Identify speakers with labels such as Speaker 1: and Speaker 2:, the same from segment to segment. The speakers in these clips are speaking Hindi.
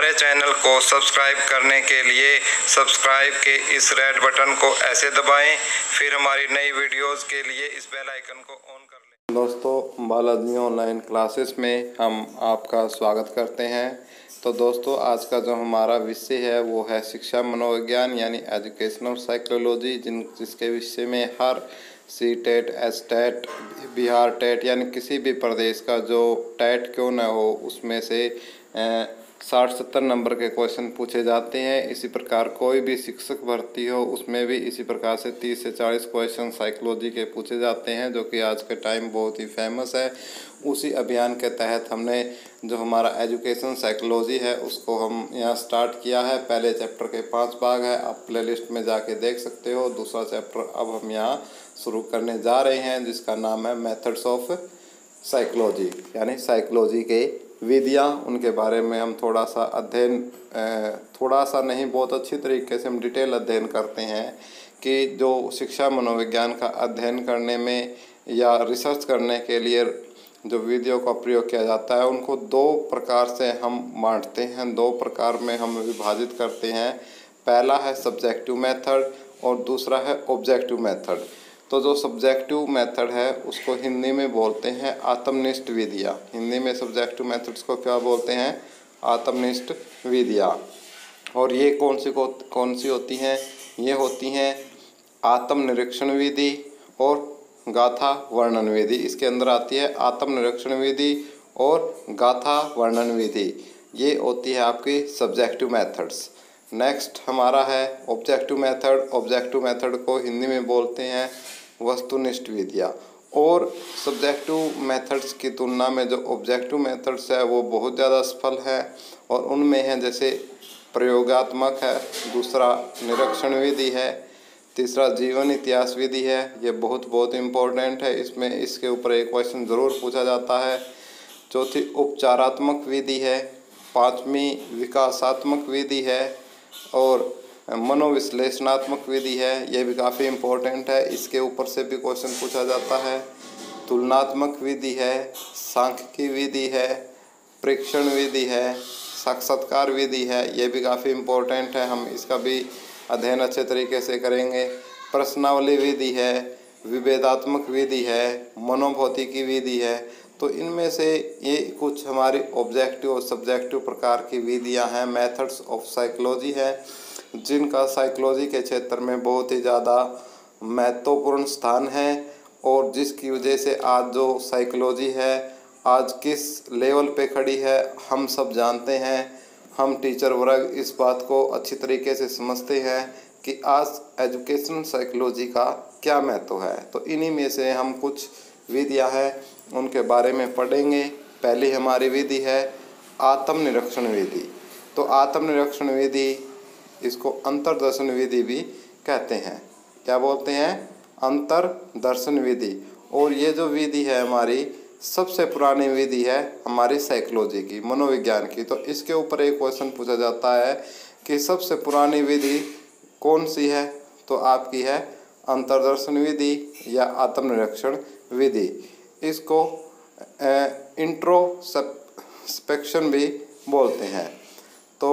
Speaker 1: हमारे चैनल को सब्सक्राइब करने के लिए सब्सक्राइब के इस रेड बटन को ऐसे दबाएं, फिर हमारी नई वीडियोस के लिए इस बेल आइकन को ऑन कर लें। दोस्तों, बालाजी ऑनलाइन क्लासेस में हम आपका स्वागत करते हैं। तो दोस्तों, आज का जो हमारा विषय है वो है शिक्षा मनोविज्ञान यानी एजुकेशनल साइकोलॉजी, जिसके विषय में हर C TET, S TET, Bihar TET यानी किसी भी प्रदेश का जो टेट क्यों न हो उसमें से 60-70 नंबर के क्वेश्चन पूछे जाते हैं। इसी प्रकार कोई भी शिक्षक भर्ती हो उसमें भी इसी प्रकार से 30 से 40 क्वेश्चन साइकोलॉजी के पूछे जाते हैं, जो कि आज के टाइम बहुत ही फेमस है। उसी अभियान के तहत हमने जो हमारा एजुकेशन साइकोलॉजी है उसको हम यहाँ स्टार्ट किया है। पहले चैप्टर के 5 भाग है, आप प्लेलिस्ट में जाके देख सकते हो। दूसरा चैप्टर अब हम यहाँ शुरू करने जा रहे हैं, जिसका नाम है मेथड्स ऑफ साइकोलॉजी यानी साइकोलॉजी के विधियाँ। उनके बारे में हम थोड़ा सा अध्ययन, थोड़ा सा नहीं बहुत अच्छी तरीके से हम डिटेल अध्ययन करते हैं कि जो शिक्षा मनोविज्ञान का अध्ययन करने में या रिसर्च करने के लिए जो विधियों का प्रयोग किया जाता है उनको 2 प्रकार से हम बांटते हैं, 2 प्रकार में हम विभाजित करते हैं। पहला है सब्जेक्टिव मेथड और दूसरा है ऑब्जेक्टिव मेथड। तो जो सब्जेक्टिव मेथड है उसको हिंदी में बोलते हैं आत्मनिष्ठ विधियाँ। हिंदी में सब्जेक्टिव मेथड्स को क्या बोलते हैं? आत्मनिष्ठ विधियाँ। और ये कौन सी होती हैं? ये होती हैं आत्मनिरीक्षण विधि और गाथा वर्णन विधि। इसके अंदर आती है आत्मनिरीक्षण विधि और गाथा वर्णन विधि। ये होती है आपकी सब्जेक्टिव मेथड्स। नेक्स्ट हमारा है ऑब्जेक्टिव मेथड। ऑब्जेक्टिव मेथड को हिंदी में बोलते हैं वस्तुनिष्ठ विधियाँ। और सब्जेक्टिव मेथड्स की तुलना में जो ऑब्जेक्टिव मेथड्स है वो बहुत ज़्यादा सफल है, और उनमें है जैसे प्रयोगात्मक है, दूसरा निरीक्षण विधि है, तीसरा जीवन इतिहास विधि है। ये बहुत इम्पोर्टेंट है, इसमें इसके ऊपर एक क्वेश्चन ज़रूर पूछा जाता है। चौथी उपचारात्मक विधि है, 5वीं विकासात्मक विधि है और मनोविश्लेषणात्मक विधि है। ये भी काफ़ी इम्पोर्टेंट है, इसके ऊपर से भी क्वेश्चन पूछा जाता है। तुलनात्मक विधि है, सांख्यिकी विधि है, परीक्षण विधि है, साक्षात्कार विधि है। ये भी काफ़ी इम्पोर्टेंट है, हम इसका भी अध्ययन अच्छे तरीके से करेंगे। प्रश्नावली विधि है, विभेदात्मक विधि है, मनोभौतिकी विधि है। तो इनमें से ये कुछ हमारी ऑब्जेक्टिव और सब्जेक्टिव प्रकार की विधियां हैं, मेथड्स ऑफ साइकोलॉजी है, जिनका साइकोलॉजी के क्षेत्र में बहुत ही ज़्यादा महत्वपूर्ण स्थान है। और जिसकी वजह से आज जो साइकोलॉजी है आज किस लेवल पे खड़ी है हम सब जानते हैं। हम टीचर वर्ग इस बात को अच्छी तरीके से समझते हैं कि आज एजुकेशन साइकोलॉजी का क्या महत्व है। तो इन्हीं में से हम कुछ विधियां हैं उनके बारे में पढ़ेंगे। पहली हमारी विधि है आत्मनिरीक्षण विधि। तो आत्मनिरीक्षण विधि, इसको अंतर्दर्शन विधि भी कहते हैं। क्या बोलते हैं? अंतर्दर्शन विधि। और ये जो विधि है हमारी सबसे पुरानी विधि है हमारी साइकोलॉजी की, मनोविज्ञान की। तो इसके ऊपर एक क्वेश्चन पूछा जाता है कि सबसे पुरानी विधि कौन सी है? तो आपकी है अंतर्दर्शन विधि या आत्मनिरीक्षण विधि। इसको इंट्रोस्पेक्शन भी बोलते हैं। तो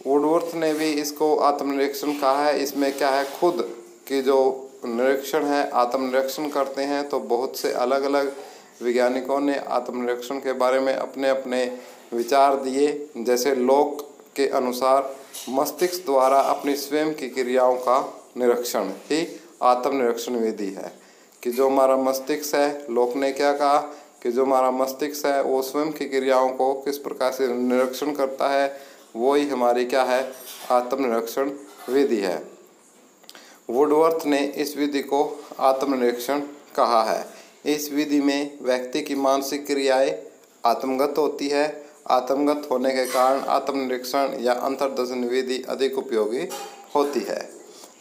Speaker 1: वुडवर्थ ने भी इसको आत्मनिरीक्षण कहा है। इसमें क्या है, खुद की जो निरीक्षण है, आत्मनिरीक्षण करते हैं। तो बहुत से अलग अलग वैज्ञानिकों ने आत्मनिरीक्षण के बारे में अपने अपने विचार दिए। जैसे लॉक के अनुसार मस्तिष्क द्वारा अपनी स्वयं की क्रियाओं का निरीक्षण ही आत्मनिरीक्षण विधि है। कि जो हमारा मस्तिष्क है, लॉक ने क्या कहा कि जो हमारा मस्तिष्क है वो स्वयं की क्रियाओं को किस प्रकार से निरीक्षण करता है, वो ही हमारी क्या है, आत्मनिरीक्षण विधि है। वुडवर्थ ने इस विधि को आत्मनिरीक्षण कहा है। इस विधि में व्यक्ति की मानसिक क्रियाएं आत्मगत होती है। आत्मगत होने के कारण आत्मनिरीक्षण या अंतर्दर्शन विधि अधिक उपयोगी होती है।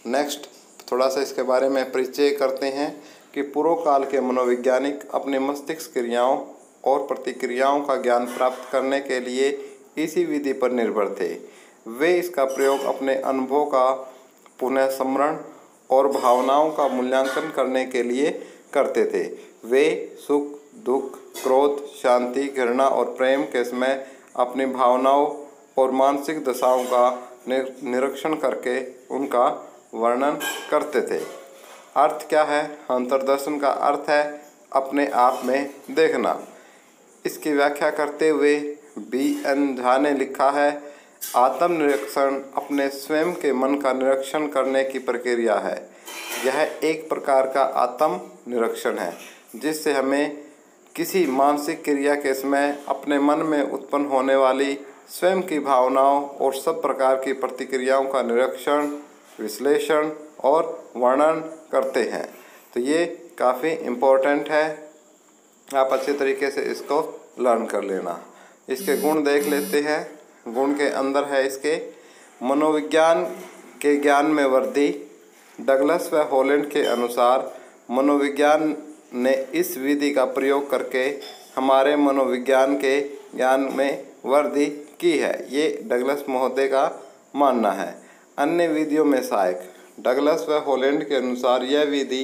Speaker 1: नेक्स्ट थोड़ा सा इसके बारे में परिचय करते हैं कि पूर्व काल के मनोवैज्ञानिक अपने मस्तिष्क क्रियाओं और प्रतिक्रियाओं का ज्ञान प्राप्त करने के लिए इसी विधि पर निर्भर थे। वे इसका प्रयोग अपने अनुभव का पुनः स्मरण और भावनाओं का मूल्यांकन करने के लिए करते थे। वे सुख, दुख, क्रोध, शांति, घृणा और प्रेम के समय अपनी भावनाओं और मानसिक दशाओं का निरीक्षण करके उनका वर्णन करते थे। अर्थ क्या है? अंतर्दर्शन का अर्थ है अपने आप में देखना। इसकी व्याख्या करते हुए B.N. झा ने लिखा है, आत्मनिरीक्षण अपने स्वयं के मन का निरीक्षण करने की प्रक्रिया है। यह एक प्रकार का आत्म निरीक्षण है जिससे हमें किसी मानसिक क्रिया के समय अपने मन में उत्पन्न होने वाली स्वयं की भावनाओं और सब प्रकार की प्रतिक्रियाओं का निरीक्षण, विश्लेषण और वर्णन करते हैं। तो ये काफ़ी इम्पोर्टेंट है, आप अच्छे तरीके से इसको लर्न कर लेना। इसके गुण देख लेते हैं। गुण के अंदर है इसके मनोविज्ञान के ज्ञान में वृद्धि। डगलस व हॉलैंड के अनुसार मनोविज्ञान ने इस विधि का प्रयोग करके हमारे मनोविज्ञान के ज्ञान में वृद्धि की है, ये डगलस महोदय का मानना है। अन्य विधियों में सहायक। डगलस व हॉलैंड के अनुसार यह विधि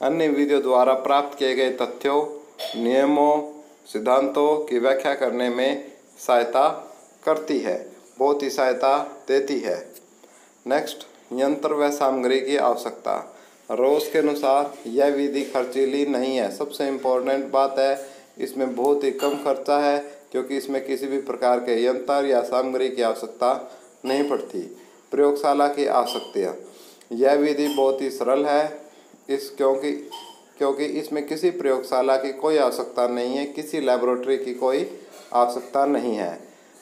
Speaker 1: अन्य विधियों द्वारा प्राप्त किए गए तथ्यों, नियमों, सिद्धांतों की व्याख्या करने में सहायता करती है, बहुत ही सहायता देती है। नेक्स्ट, यंत्र व सामग्री की आवश्यकता। रोस के अनुसार यह विधि खर्चीली नहीं है। सबसे इम्पोर्टेंट बात है, इसमें बहुत ही कम खर्चा है क्योंकि इसमें किसी भी प्रकार के यंत्र या सामग्री की आवश्यकता नहीं पड़ती। प्रयोगशाला की आवश्यकता। यह विधि बहुत ही सरल है क्योंकि इसमें किसी प्रयोगशाला की कोई आवश्यकता नहीं है, किसी लैबोरेटरी की कोई आवश्यकता नहीं है।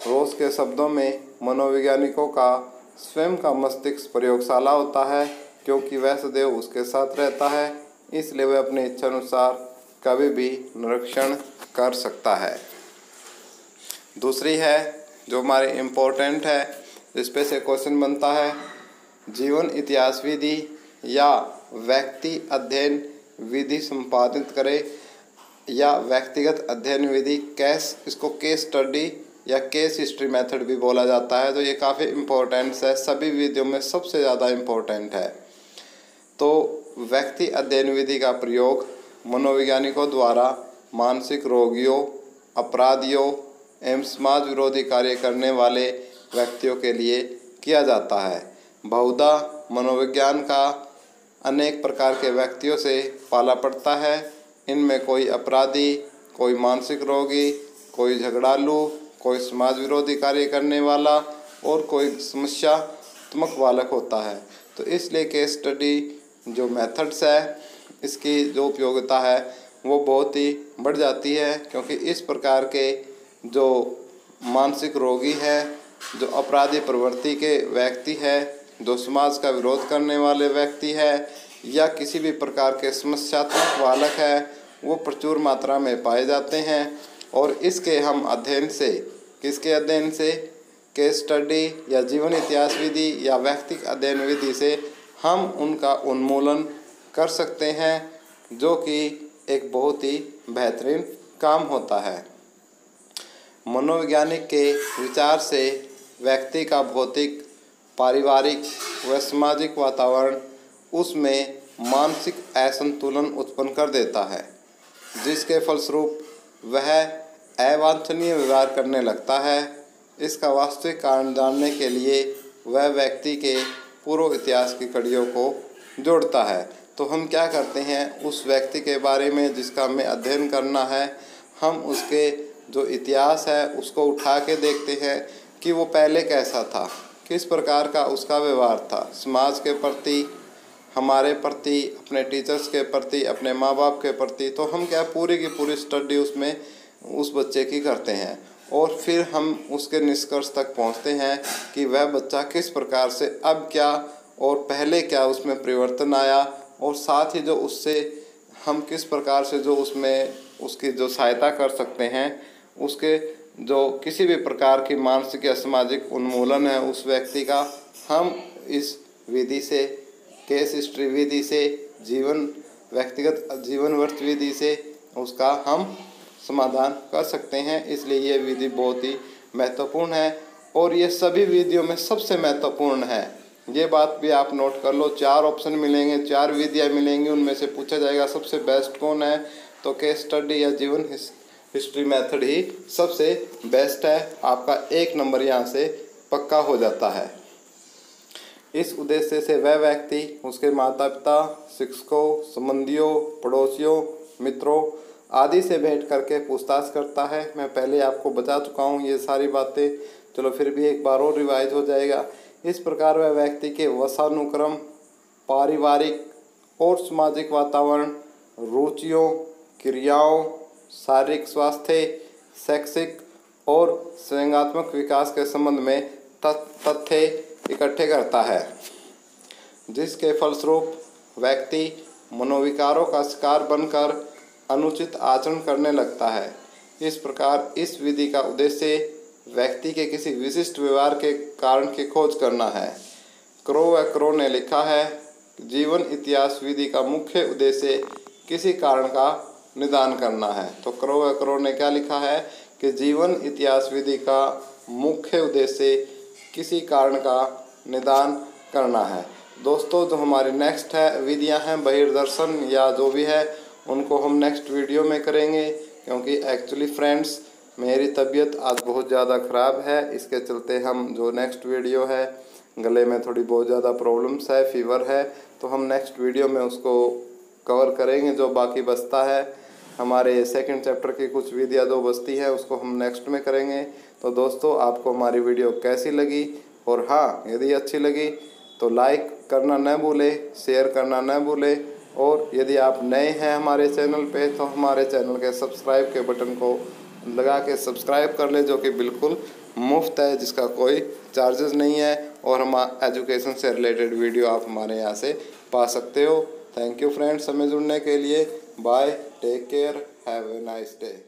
Speaker 1: रोस के शब्दों में मनोवैज्ञानिकों का स्वयं का मस्तिष्क प्रयोगशाला होता है क्योंकि वह सदैव उसके साथ रहता है, इसलिए वह अपनी इच्छा अनुसार कभी भी निरीक्षण कर सकता है। दूसरी है जो हमारे इम्पोर्टेंट है, इस पे से क्वेश्चन बनता है, जीवन इतिहास विधि या व्यक्ति अध्ययन विधि संपादित करे या व्यक्तिगत अध्ययन विधि, इसको केस स्टडी या केस हिस्ट्री मेथड भी बोला जाता है। तो ये काफ़ी इम्पोर्टेंट है, सभी विधियों में सबसे ज़्यादा इम्पोर्टेंट है। तो व्यक्ति अध्ययन विधि का प्रयोग मनोवैज्ञानिकों द्वारा मानसिक रोगियों, अपराधियों एवं समाज विरोधी कार्य करने वाले व्यक्तियों के लिए किया जाता है। बहुधा मनोविज्ञान का अनेक प्रकार के व्यक्तियों से पाला पड़ता है। इनमें कोई अपराधी, कोई मानसिक रोगी, कोई झगड़ालू, कोई समाज विरोधी कार्य करने वाला और कोई समस्यात्मक बालक होता है। तो इसलिए केस स्टडी जो मेथड्स है, इसकी जो उपयोगिता है वो बहुत ही बढ़ जाती है क्योंकि इस प्रकार के जो मानसिक रोगी है, जो अपराधी प्रवृत्ति के व्यक्ति है, जो समाज का विरोध करने वाले व्यक्ति है या किसी भी प्रकार के समस्यात्मक बालक है, वो प्रचुर मात्रा में पाए जाते हैं। और इसके हम अध्ययन से, किसके अध्ययन से, केस स्टडी या जीवन इतिहास विधि या व्यक्तिगत अध्ययन विधि से हम उनका उन्मूलन कर सकते हैं, जो कि एक बहुत ही बेहतरीन काम होता है। मनोवैज्ञानिक के विचार से व्यक्ति का भौतिक, पारिवारिक व सामाजिक वातावरण उसमें मानसिक असंतुलन उत्पन्न कर देता है, जिसके फलस्वरूप वह अवांछनीय व्यवहार करने लगता है। इसका वास्तविक कारण जानने के लिए वह व्यक्ति के पूर्व इतिहास की कड़ियों को जोड़ता है। तो हम क्या करते हैं, उस व्यक्ति के बारे में जिसका हमें अध्ययन करना है, हम उसके जो इतिहास है उसको उठा के देखते हैं कि वो पहले कैसा था, किस प्रकार का उसका व्यवहार था समाज के प्रति, हमारे प्रति, अपने टीचर्स के प्रति, अपने माँ बाप के प्रति। तो हम क्या पूरी की पूरी स्टडी उसमें उस बच्चे की करते हैं और फिर हम उसके निष्कर्ष तक पहुंचते हैं कि वह बच्चा किस प्रकार से अब क्या और पहले क्या उसमें परिवर्तन आया, और साथ ही जो उससे हम किस प्रकार से जो उसमें उसकी जो सहायता कर सकते हैं, उसके जो किसी भी प्रकार की मानसिक या सामाजिक उन्मूलन है उस व्यक्ति का, हम इस विधि से, केस हिस्ट्री विधि से, व्यक्तिगत जीवन वर्ष विधि से उसका हम समाधान कर सकते हैं। इसलिए ये विधि बहुत ही महत्वपूर्ण है और ये सभी विधियों में सबसे महत्वपूर्ण है। ये बात भी आप नोट कर लो। 4 ऑप्शन मिलेंगे, 4 विधियाँ मिलेंगी, उनमें से पूछा जाएगा सबसे बेस्ट कौन है, तो केस स्टडी या जीवन हिस्ट्री मेथड ही सबसे बेस्ट है। आपका 1 नंबर यहाँ से पक्का हो जाता है। इस उद्देश्य से वह व्यक्ति उसके माता पिता, शिक्षकों, संबंधियों, पड़ोसियों, मित्रों आदि से भेंट करके पूछताछ करता है। मैं पहले आपको बता चुका हूँ ये सारी बातें, चलो फिर भी एक बार और रिवाइज हो जाएगा। इस प्रकार वह व्यक्ति के वंशानुक्रम, पारिवारिक और सामाजिक वातावरण, रुचियों, क्रियाओं, शारीरिक स्वास्थ्य, शैक्षिक और संज्ञानात्मक विकास के संबंध में तथ्य इकट्ठे करता है, जिसके फलस्वरूप व्यक्ति मनोविकारों का शिकार बनकर अनुचित आचरण करने लगता है। इस प्रकार इस विधि का उद्देश्य व्यक्ति के किसी विशिष्ट व्यवहार के कारण की खोज करना है। क्रो व क्रो ने लिखा है कि जीवन इतिहास विधि का मुख्य उद्देश्य किसी कारण का निदान करना है। तो क्रो व क्रो ने क्या लिखा है कि जीवन इतिहास विधि का मुख्य उद्देश्य किसी कारण का निदान करना है। दोस्तों, जो हमारी नेक्स्ट है विधियां हैं बहिर्दर्शन या जो भी है, उनको हम नेक्स्ट वीडियो में करेंगे, क्योंकि एक्चुअली फ्रेंड्स मेरी तबीयत आज बहुत ज़्यादा ख़राब है। इसके चलते हम जो नेक्स्ट वीडियो है, गले में थोड़ी बहुत ज़्यादा प्रॉब्लम्स है, फीवर है, तो हम नेक्स्ट वीडियो में उसको कवर करेंगे। जो बाकी बचता है हमारे सेकंड चैप्टर की कुछ विधियाँ जो बचती है उसको हम नेक्स्ट में करेंगे। तो दोस्तों, आपको हमारी वीडियो कैसी लगी, और हाँ यदि अच्छी लगी तो लाइक करना न भूलें, शेयर करना न भूलें, और यदि आप नए हैं हमारे चैनल पे तो हमारे चैनल के सब्सक्राइब के बटन को लगा के सब्सक्राइब कर ले, जो कि बिल्कुल मुफ्त है, जिसका कोई चार्जेस नहीं है, और हम एजुकेशन से रिलेटेड वीडियो आप हमारे यहाँ से पा सकते हो। थैंक यू फ्रेंड्स हमें जुड़ने के लिए। Bye, take care, have a nice day.